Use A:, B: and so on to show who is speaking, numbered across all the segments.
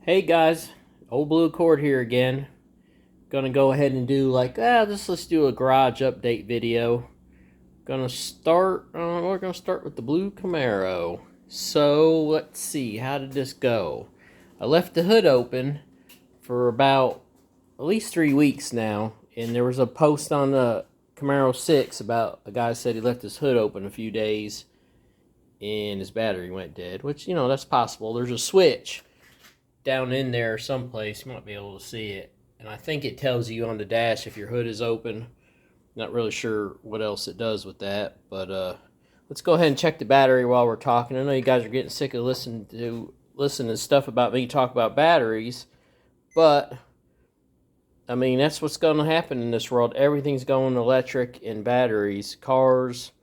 A: Hey guys, Old Blue Cord here again. Gonna go ahead and do let's do a garage update video. We're gonna start with the blue Camaro. So let's see, how did this go? I left the hood open for about at least 3 weeks now, and there was a post on the Camaro 6 about a guy said he left his hood open a few days and his battery went dead, which, that's possible. There's a switch down in there someplace. You might be able to see it, and I think it tells you on the dash if your hood is open. Not really sure what else it does with that, but let's go ahead and check the battery while we're talking. I know you guys are getting sick of listening to stuff about me talk about batteries, but I mean, that's what's going to happen in this world. Everything's going electric and batteries. Cars,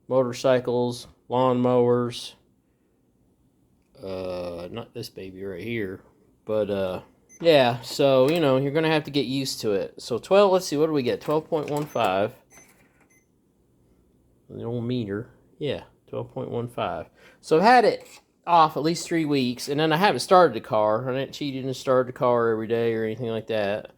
A: motorcycles, lawnmowers, not this baby right here, but yeah, so you're gonna have to get used to it. So 12, let's see, what do we get? 12.15, the old meter. Yeah, 12.15. So I've had it off at least 3 weeks, and then I haven't started the car. I didn't cheat and start the car every day or anything like that.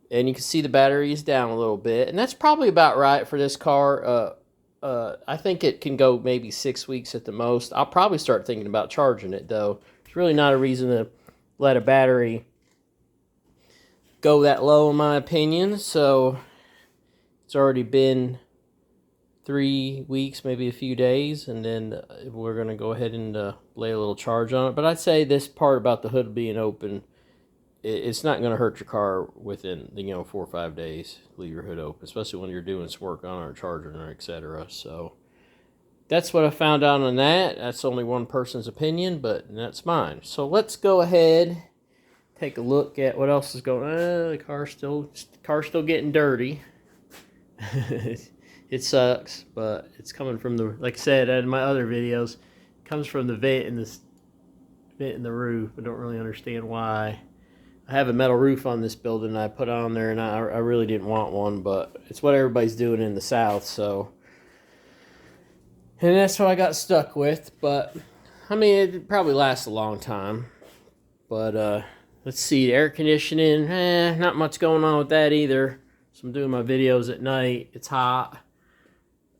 A: And you can see the battery is down a little bit, and that's probably about right for this car. I think it can go maybe 6 weeks at the most. I'll probably start thinking about charging it, though. It's really not a reason to let a battery go that low, in my opinion. So it's already been 3 weeks, maybe a few days, and then we're going to go ahead and lay a little charge on it. But I'd say this part about the hood being open, it's not going to hurt your car within 4 or 5 days. Leave your hood open, especially when you're doing some work on it or charging or etc. So that's what I found out on that. That's only one person's opinion, but that's mine. So let's go ahead, take a look at what else is going on. The car's still getting dirty. It sucks, but it's coming from the, like I said in my other videos, it comes from the vent in the roof. I don't really understand why. I have a metal roof on this building I put on there, and I really didn't want one, but it's what everybody's doing in the South, so. And that's what I got stuck with, but, I mean, it probably lasts a long time. But, let's see, air conditioning, not much going on with that either. So I'm doing my videos at night. It's hot.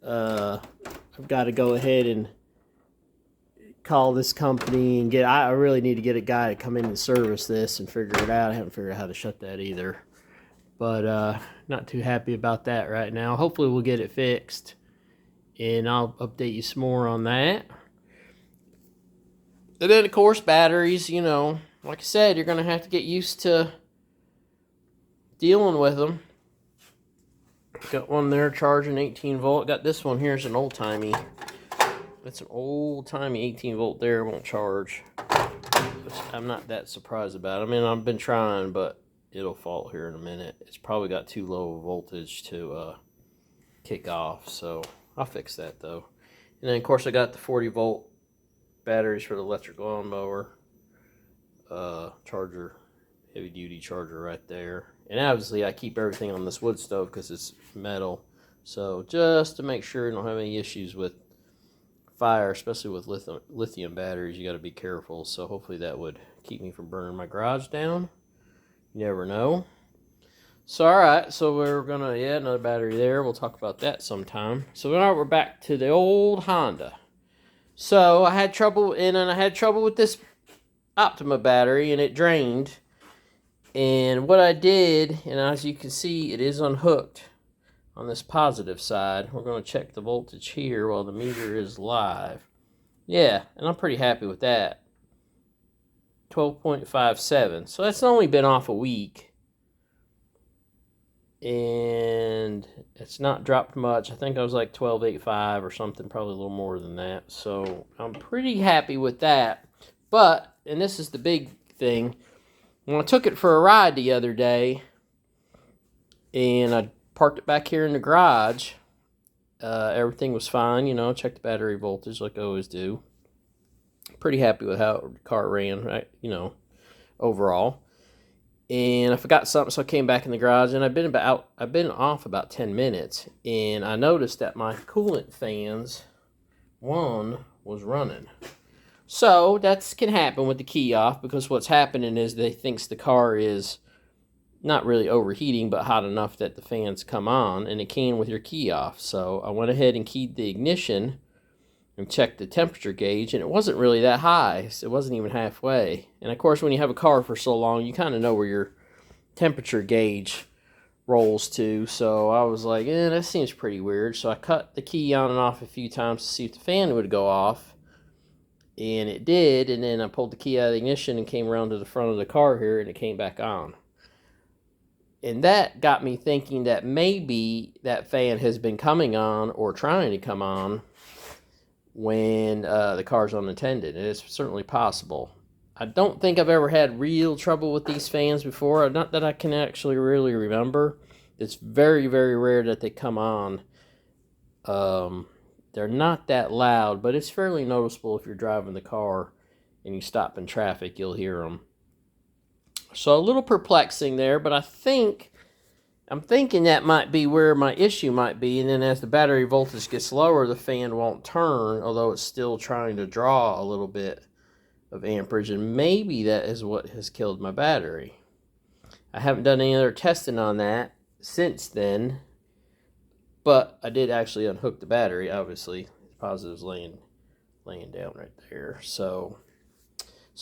A: I've got to go ahead and call this company and I really need to get a guy to come in and service this and figure it out. I haven't figured out how to shut that either, but not too happy about that right now. Hopefully we'll get it fixed, and I'll update you some more on that. And then of course batteries, like I said, you're gonna have to get used to dealing with them. Got one there charging 18 volt. Got this one here is an old-timey. That's an old-timey 18 volt there, won't charge. Which I'm not that surprised about. I mean, I've been trying, but it'll fall here in a minute. It's probably got too low a voltage to kick off, so I'll fix that though. And then of course I got the 40 volt batteries for the electric lawnmower. Charger, heavy duty charger right there. And obviously I keep everything on this wood stove because it's metal. So just to make sure you don't have any issues with fire, especially with lithium batteries, you got to be careful. So hopefully that would keep me from burning my garage down. You never know. So alright, so we're gonna, another battery there. We'll talk about that sometime. So now we're back to the old Honda. So I had trouble with this Optima battery, and it drained. And what I did, and as you can see, it is unhooked on this positive side. We're going to check the voltage here while the meter is live. Yeah, and I'm pretty happy with that. 12.57. So that's only been off a week. And it's not dropped much. I think I was like 12.85 or something, probably a little more than that. So I'm pretty happy with that. But, and this is the big thing, when I took it for a ride the other day, and I parked it back here in the garage, everything was fine, checked the battery voltage like I always do. Pretty happy with how the car ran, right, overall. And I forgot something, so I came back in the garage, and I've been off about 10 minutes, and I noticed that my coolant fans, one was running. So that can happen with the key off, because what's happening is they thinks the car is not really overheating, but hot enough that the fans come on, and it can with your key off. So I went ahead and keyed the ignition and checked the temperature gauge, and it wasn't really that high. So it wasn't even halfway. And of course, when you have a car for so long, you kind of know where your temperature gauge rolls to. So I was like, that seems pretty weird. So I cut the key on and off a few times to see if the fan would go off. And it did. And then I pulled the key out of the ignition and came around to the front of the car here, and it came back on. And that got me thinking that maybe that fan has been coming on or trying to come on when the car's unattended. And it's certainly possible. I don't think I've ever had real trouble with these fans before. Not that I can actually really remember. It's very, very rare that they come on. They're not that loud, but it's fairly noticeable if you're driving the car and you stop in traffic, you'll hear them. So a little perplexing there, but I'm thinking that might be where my issue might be. And then as the battery voltage gets lower, the fan won't turn, although it's still trying to draw a little bit of amperage, and maybe that is what has killed my battery. I haven't done any other testing on that since then, but I did actually unhook the battery. Obviously, the positive's laying down right there. So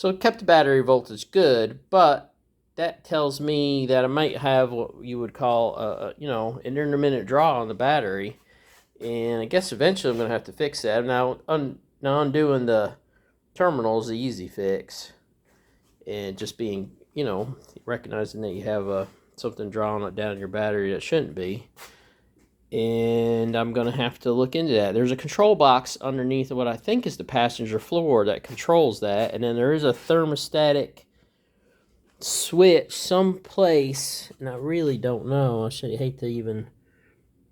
A: it kept the battery voltage good, but that tells me that I might have what you would call an intermittent draw on the battery, and I guess eventually I'm going to have to fix that. Now undoing the terminal is the easy fix, and just being, recognizing that you have something drawn down your battery that shouldn't be. And I'm going to have to look into that. There's a control box underneath of what I think is the passenger floor that controls that, and then there is a thermostatic switch someplace, and I really don't know. I should hate to even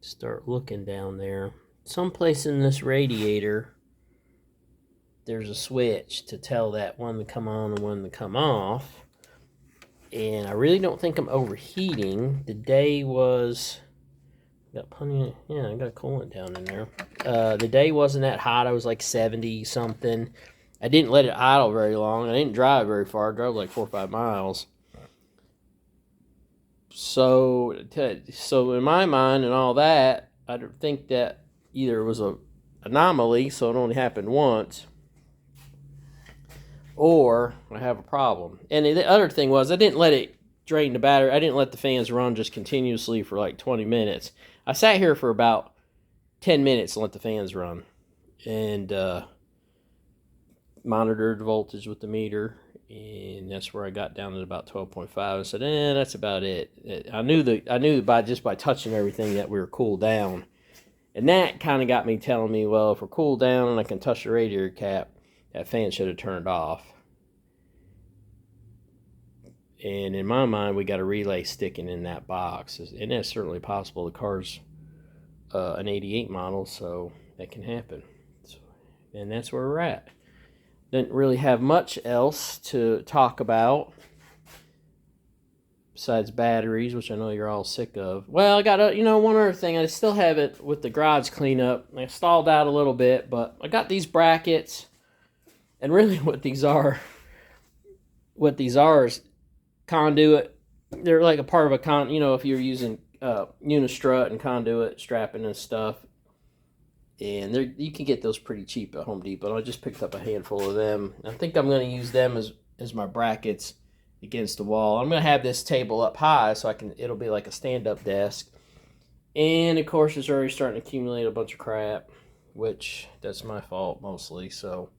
A: start looking down there. Someplace in this radiator, there's a switch to tell that one to come on and one to come off. And I really don't think I'm overheating. The day was, got plenty of, I got coolant down in there. The day wasn't that hot. I was like 70 something. I didn't let it idle very long. I didn't drive very far. I drove like 4 or 5 miles. So in my mind and all that, I think that either it was an anomaly, so it only happened once, or I have a problem. And the other thing was, I didn't let it drain the battery. I didn't let the fans run just continuously for like 20 minutes. I sat here for about 10 minutes and let the fans run, and monitored the voltage with the meter, and that's where I got down to about 12.5. I said, that's about it. I knew by touching everything that we were cooled down, and that kind of got me telling me, well, if we're cooled down and I can touch the radiator cap, that fan should have turned off. And in my mind, we got a relay sticking in that box, and that's certainly possible. The car's an 88 model, so that can happen. And that's where we're at. Didn't really have much else to talk about besides batteries, which I know you're all sick of. Well, I got one other thing. I still have it with the garage cleanup. I stalled out a little bit, but I got these brackets, and really what these are is conduit. They're like a part of a if you're using unistrut and conduit strapping and stuff. And you can get those pretty cheap at Home Depot. I just picked up a handful of them. I think I'm going to use them as my brackets against the wall. I'm going to have this table up high so it'll be like a stand-up desk. And of course, it's already starting to accumulate a bunch of crap, which that's my fault mostly. So,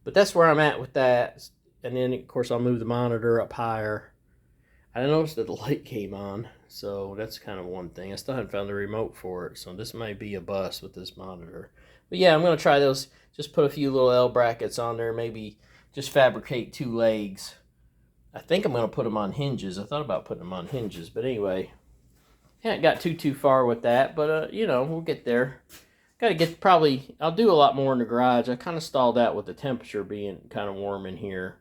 A: but that's where I'm at with that. And then of course I'll move the monitor up higher. I noticed that the light came on, so that's kind of one thing. I still haven't found the remote for it, so this might be a bust with this monitor. But yeah, I'm going to try those. Just put a few little L brackets on there, maybe just fabricate 2 legs. I think I'm going to put them on hinges. I thought about putting them on hinges, but anyway, haven't got too far with that, but we'll get there. I'll do a lot more in the garage. I kind of stalled out with the temperature being kind of warm in here.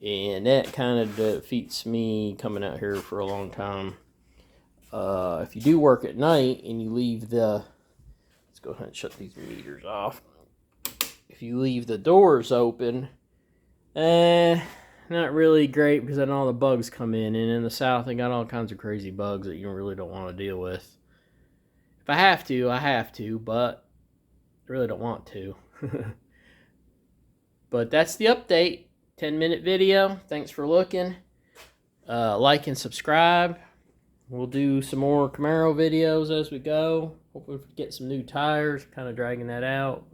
A: And that kind of defeats me coming out here for a long time. If you do work at night and you leave let's go ahead and shut these meters off. if you leave the doors open, not really great because then all the bugs come in. And in the South, they got all kinds of crazy bugs that you really don't want to deal with. If I have to, I have to, but I really don't want to. But that's the update. 10-minute video. Thanks for looking. Like and subscribe. We'll do some more Camaro videos as we go. Hopefully get some new tires. Kind of dragging that out.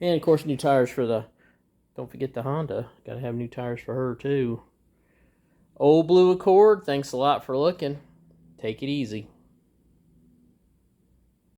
A: And of course new tires for the... Don't forget the Honda. Got to have new tires for her too. Old Blue Accord. Thanks a lot for looking. Take it easy.